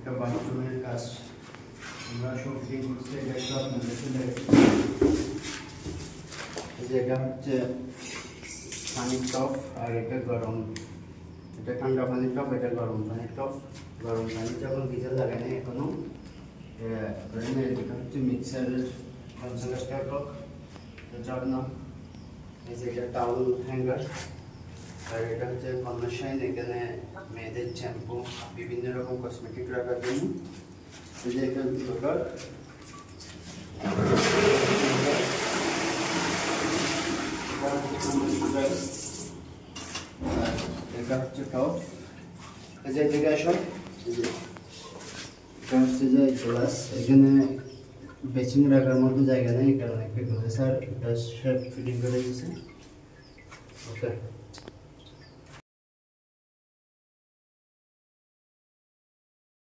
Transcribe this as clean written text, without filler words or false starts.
একটা বাথরুমের কাজ আমরা সব ফিটিং করছি। এটা একটা আপনাদের যেটা হচ্ছে পানির টপ, আর এটা গরম, এটা ঠান্ডা পানির টপ, এটা গরম পানির টপ। গরম পানি যখন গিজার লাগাই এখনো এটা হচ্ছে মিক্সারের কনসেন্ট্রেটর টপ, জন্য এই যে এটা টাউল হ্যাঙ্গার। আর এটা হচ্ছে কন্ডিশন, এখানে মেয়েদের শ্যাম্পু বিভিন্ন রকম কসমেটিক রাখার জন্য। এই যে এটা ব্লগার, এটা হচ্ছে টপ। এই যে জায়গায় সব এটা হচ্ছে যে গ্লাস, এখানে বেচিং রাখার মতো জায়গা নেই, কারণ একটা গ্লাস আর এটা শেপ ফিটিং করে দিয়েছে। ওকে।